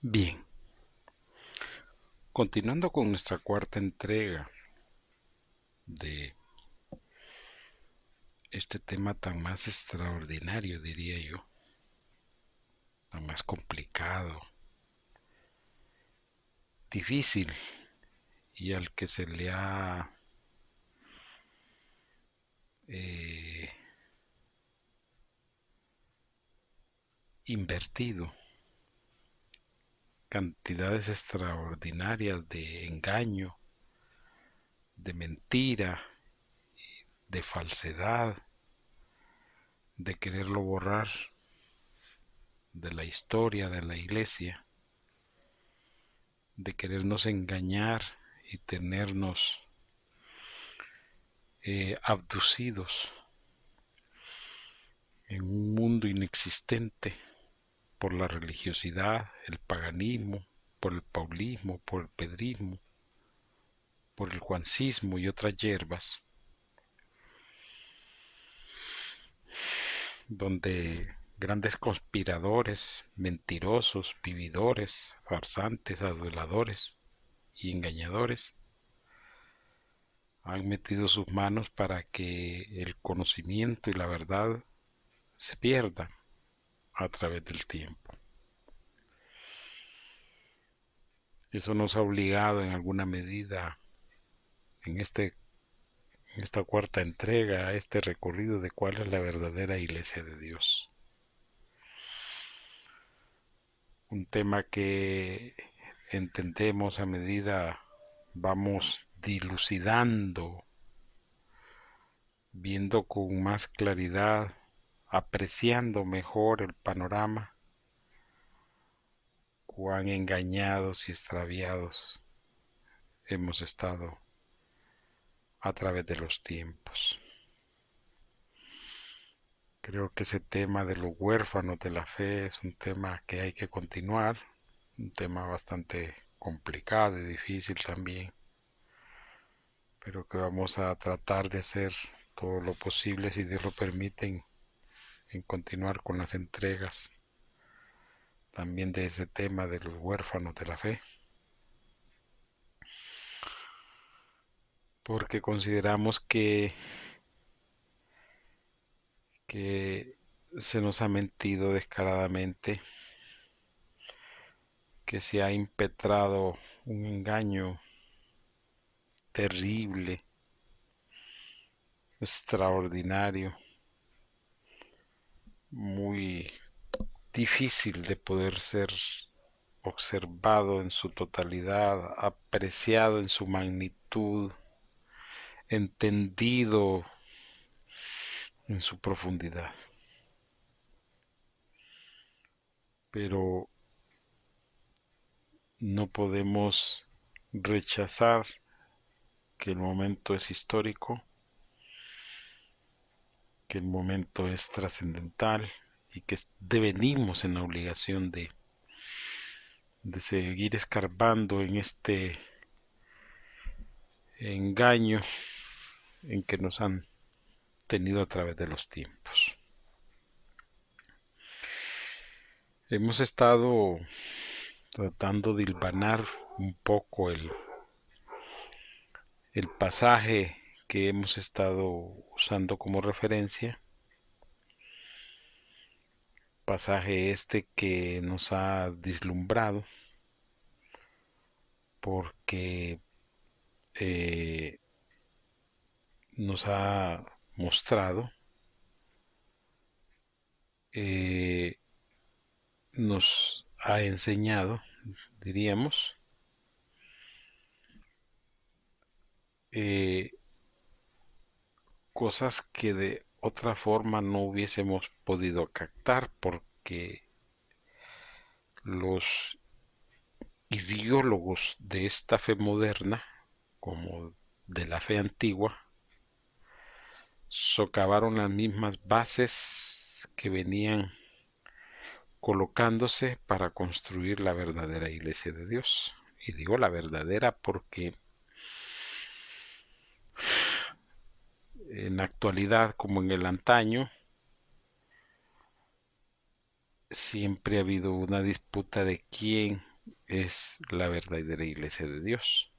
Bien, continuando con nuestra cuarta entrega de este tema tan más extraordinario, diría yo, tan más complicado, difícil y al que se le ha eh, invertido cantidades extraordinarias de engaño, de mentira, de falsedad, de quererlo borrar de la historia de la iglesia, de querernos engañar y tenernos abducidos en un mundo inexistente por la religiosidad, el paganismo, por el paulismo, por el pedrismo, por el juancismo y otras hierbas, donde grandes conspiradores, mentirosos, vividores, farsantes, aduladores y engañadores han metido sus manos para que el conocimiento y la verdad se pierdan a través del tiempo. Eso nos ha obligado en alguna medida en esta cuarta entrega a este recorrido de cuál es la verdadera iglesia de Dios. Un tema que entendemos a medida vamos dilucidando, viendo con más claridad, apreciando mejor el panorama, cuán engañados y extraviados hemos estado a través de los tiempos. Creo que ese tema de los huérfanos de la fe es un tema que hay que continuar, un tema bastante complicado y difícil también, pero que vamos a tratar de hacer todo lo posible, si Dios lo permite, en continuar con las entregas también de ese tema de los huérfanos de la fe, porque consideramos que se nos ha mentido descaradamente, que se ha impetrado un engaño terrible, extraordinario, muy difícil de poder ser observado en su totalidad, apreciado en su magnitud, entendido en su profundidad. Pero no podemos rechazar que el momento es histórico, que el momento es trascendental y que devenimos en la obligación de seguir escarbando en este engaño en que nos han tenido a través de los tiempos. Hemos estado tratando de hilvanar un poco el pasaje que hemos estado usando como referencia, pasaje este que nos ha deslumbrado porque eh, nos ha mostrado, eh, nos ha enseñado, diríamos, eh, cosas que de otra forma no hubiésemos podido captar porque los ideólogos de esta fe moderna, como de la fe antigua, socavaron las mismas bases que venían colocándose para construir la verdadera iglesia de Dios. Y digo la verdadera porque en la actualidad, como en el antaño, siempre ha habido una disputa de quién es la verdadera iglesia de Dios.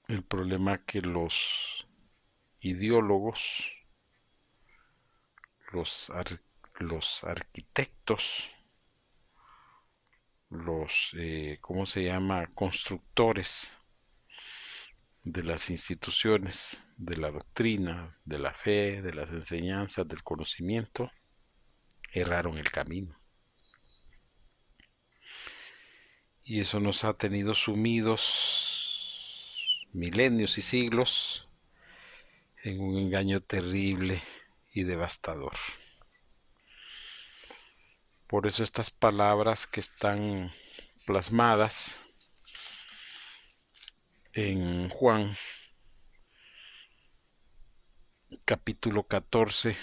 El problema es que los ideólogos, los, ar- los arquitectos, los, ¿cómo se llama?, constructores de las instituciones, de la doctrina, de la fe, de las enseñanzas, del conocimiento, erraron el camino. Y eso nos ha tenido sumidos milenios y siglos en un engaño terrible y devastador. Por eso estas palabras que están plasmadas en Juan capítulo 14,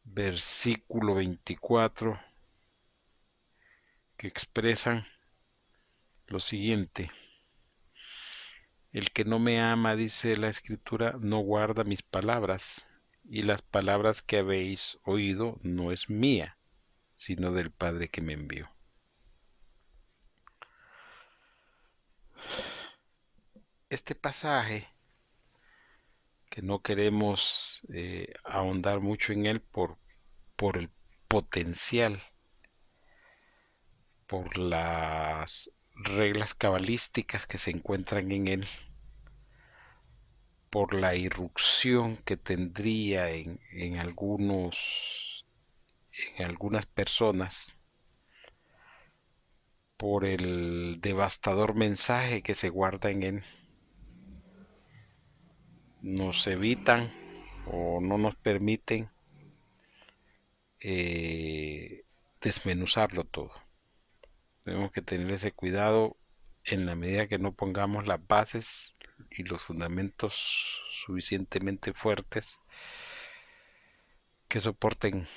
versículo 24, que expresan lo siguiente: el que no me ama, dice la escritura, no guarda mis palabras, y las palabras que habéis oído no es mía, sino del Padre que me envió. Este pasaje, que no queremos ahondar mucho en él por el potencial, por las reglas cabalísticas que se encuentran en él, por la irrupción que tendría en algunas personas, por el devastador mensaje que se guarda en él, nos evitan o no nos permiten desmenuzarlo todo. Tenemos que tener ese cuidado en la medida que no pongamos las bases y los fundamentos suficientemente fuertes que soporten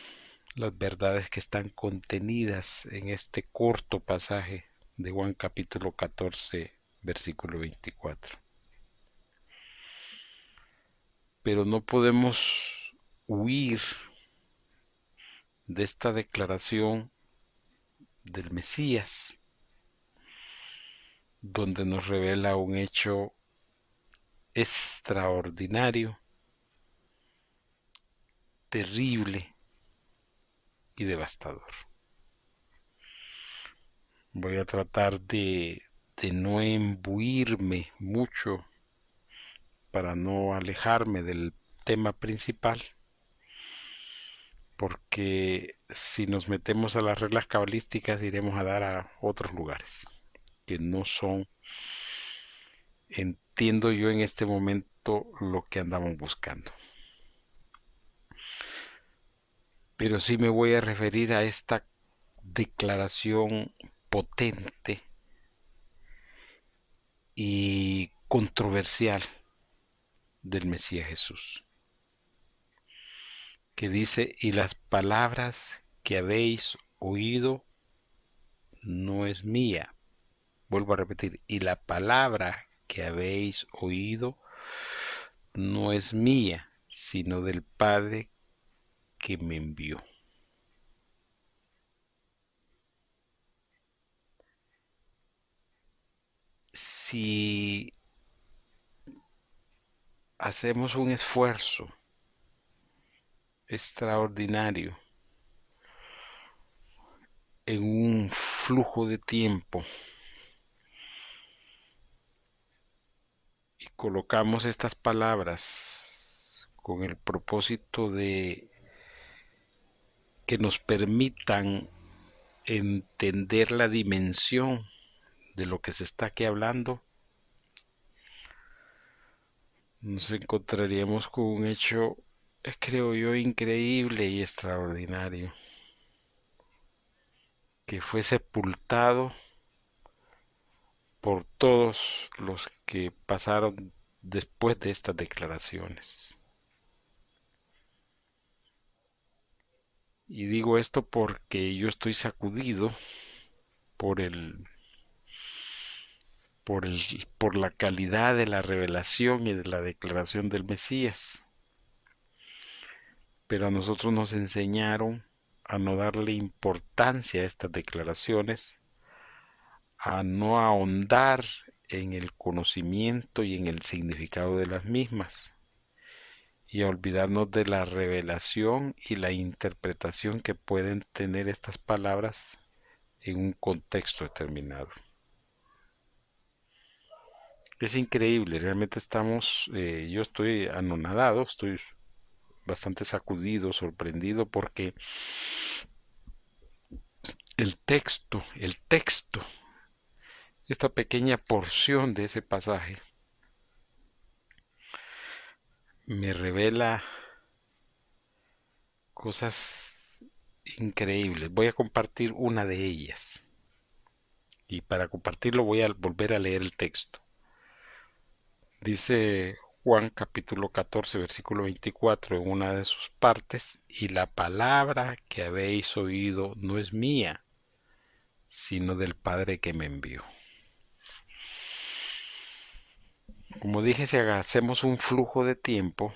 las verdades que están contenidas en este corto pasaje de Juan capítulo 14, versículo 24. Pero no podemos huir de esta declaración del Mesías, donde nos revela un hecho extraordinario, terrible y devastador. Voy a tratar de no imbuirme mucho para no alejarme del tema principal, porque si nos metemos a las reglas cabalísticas iremos a dar a otros lugares que no son, entiendo yo en este momento, lo que andamos buscando. Pero sí me voy a referir a esta declaración potente y controversial del Mesías Jesús, que dice: y las palabras que habéis oído no es mía. Vuelvo a repetir: y la palabra que habéis oído no es mía, sino del Padre que me envió. Si hacemos un esfuerzo extraordinario en un flujo de tiempo y colocamos estas palabras con el propósito de que nos permitan entender la dimensión de lo que se está aquí hablando, nos encontraríamos con un hecho, creo yo, increíble y extraordinario, que fue sepultado por todos los que pasaron después de estas declaraciones. Y digo esto porque yo estoy sacudido por por la calidad de la revelación y de la declaración del Mesías. Pero a nosotros nos enseñaron a no darle importancia a estas declaraciones, a no ahondar en el conocimiento y en el significado de las mismas, y a olvidarnos de la revelación y la interpretación que pueden tener estas palabras en un contexto determinado. Es increíble, realmente yo estoy anonadado, estoy bastante sacudido, sorprendido, porque el texto, esta pequeña porción de ese pasaje me revela cosas increíbles. Voy a compartir una de ellas. Y para compartirlo voy a volver a leer el texto. Dice Juan capítulo 14, versículo 24 en una de sus partes: y la palabra que habéis oído no es mía, sino del Padre que me envió. Como dije, si hacemos un flujo de tiempo,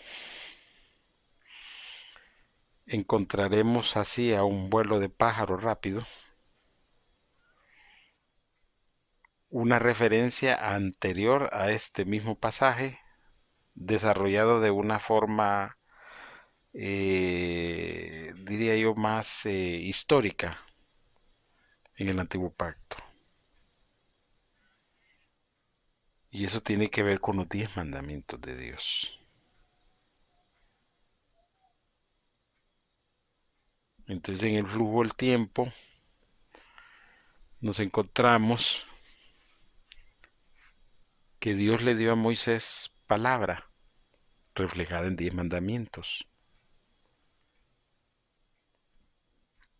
encontraremos así, a un vuelo de pájaro rápido, una referencia anterior a este mismo pasaje, desarrollado de una forma, diría yo, más histórica en el Antiguo Pacto. Y eso tiene que ver con los 10 mandamientos de Dios. Entonces, en el flujo del tiempo nos encontramos que Dios le dio a Moisés palabra reflejada en 10 mandamientos.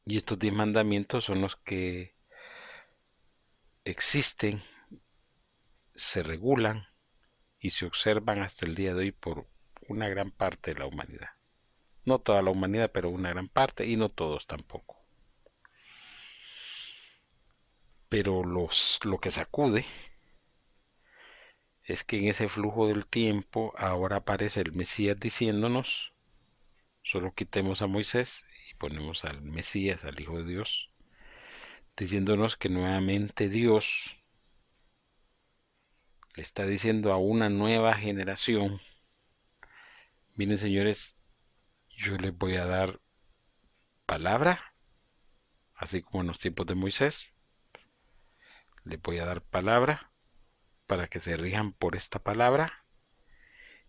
Y estos 10 mandamientos son los que existen, se regulan y se observan hasta el día de hoy por una gran parte de la humanidad. No toda la humanidad, pero una gran parte, y no todos tampoco. Pero lo que sacude es que en ese flujo del tiempo ahora aparece el Mesías diciéndonos: solo quitemos a Moisés y ponemos al Mesías, al Hijo de Dios, diciéndonos que nuevamente Dios le está diciendo a una nueva generación: miren, señores, yo les voy a dar palabra, así como en los tiempos de Moisés, les voy a dar palabra para que se rijan por esta palabra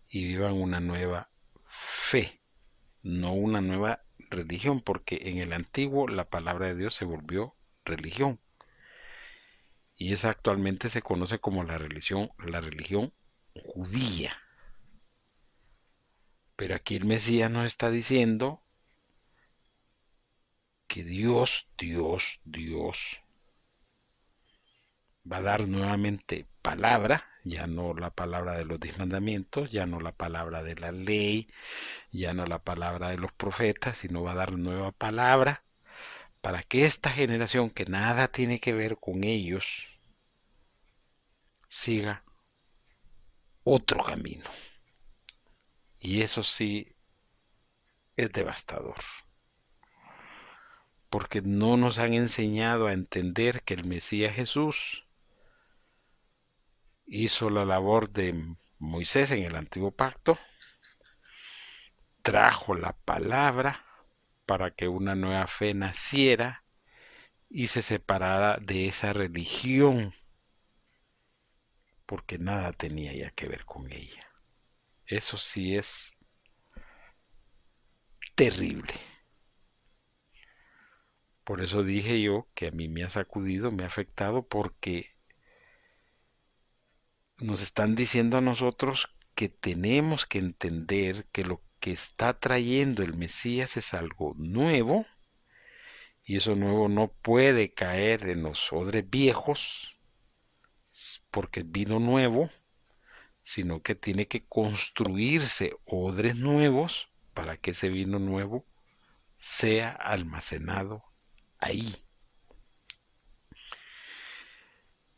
y vivan una nueva fe, no una nueva religión, porque en el antiguo la palabra de Dios se volvió religión, y esa actualmente se conoce como la religión judía. Pero aquí el Mesías nos está diciendo que Dios va a dar nuevamente palabra, ya no la palabra de los 10 mandamientos, ya no la palabra de la ley, ya no la palabra de los profetas, sino va a dar nueva palabra para que esta generación, que nada tiene que ver con ellos, siga otro camino. Y eso sí es devastador, porque no nos han enseñado a entender que el Mesías Jesús hizo la labor de Moisés en el antiguo pacto, trajo la palabra para que una nueva fe naciera y se separara de esa religión, porque nada tenía ya que ver con ella. Eso sí es terrible. Por eso dije yo que a mí me ha sacudido, me ha afectado, porque nos están diciendo a nosotros que tenemos que entender que lo que está trayendo el Mesías es algo nuevo, y eso nuevo no puede caer en los odres viejos porque es vino nuevo, sino que tiene que construirse odres nuevos para que ese vino nuevo sea almacenado ahí.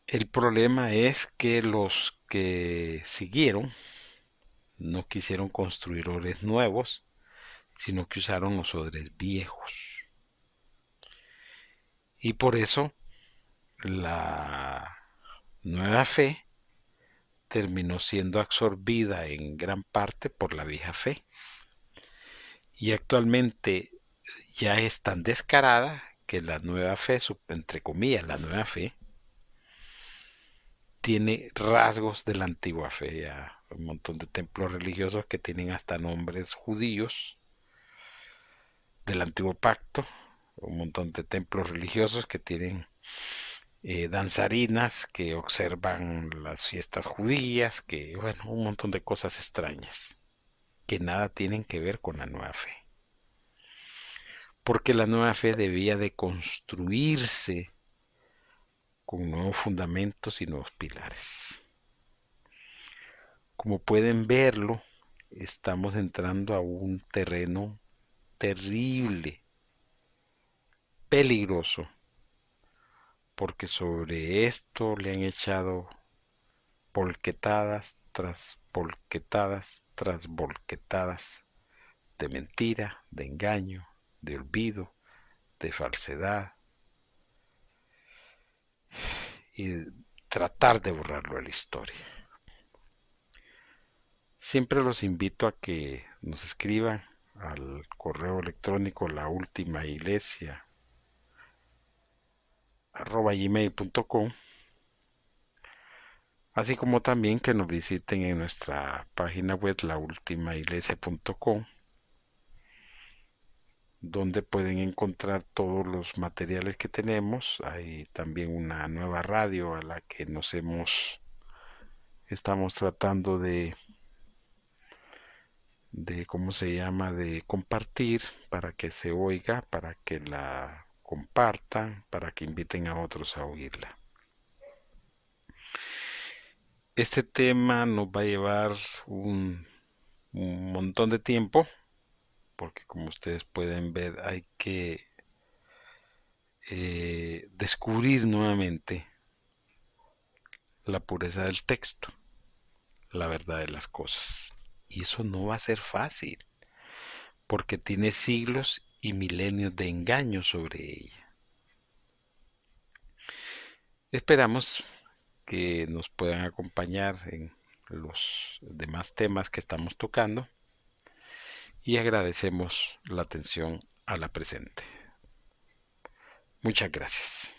El problema es que los que siguieron no quisieron construir odres nuevos, sino que usaron los odres viejos. Y por eso la nueva fe terminó siendo absorbida en gran parte por la vieja fe. Y actualmente ya es tan descarada que la nueva fe, entre comillas, la nueva fe, tiene rasgos de la antigua fe. Ya un montón de templos religiosos que tienen hasta nombres judíos del antiguo pacto, un montón de templos religiosos que tienen danzarinas que observan las fiestas judías, que bueno, un montón de cosas extrañas que nada tienen que ver con la nueva fe. Porque la nueva fe debía de construirse con nuevos fundamentos y nuevos pilares. Como pueden verlo, estamos entrando a un terreno terrible, peligroso, porque sobre esto le han echado volquetadas tras volquetadas tras volquetadas de mentira, de engaño, de olvido, de falsedad y tratar de borrarlo de la historia. Siempre los invito a que nos escriban al correo electrónico laultimaiglesia@gmail.com, así como también que nos visiten en nuestra página web laultimaiglesia.com, donde pueden encontrar todos los materiales que tenemos. Hay también una nueva radio a la que estamos tratando de cómo se llama, de compartir para que se oiga, para que la compartan, para que inviten a otros a oírla. Este tema nos va a llevar un montón de tiempo, porque como ustedes pueden ver hay que descubrir nuevamente la pureza del texto, la verdad de las cosas. Y eso no va a ser fácil, porque tiene siglos y milenios de engaño sobre ella. Esperamos que nos puedan acompañar en los demás temas que estamos tocando y agradecemos la atención a la presente. Muchas gracias.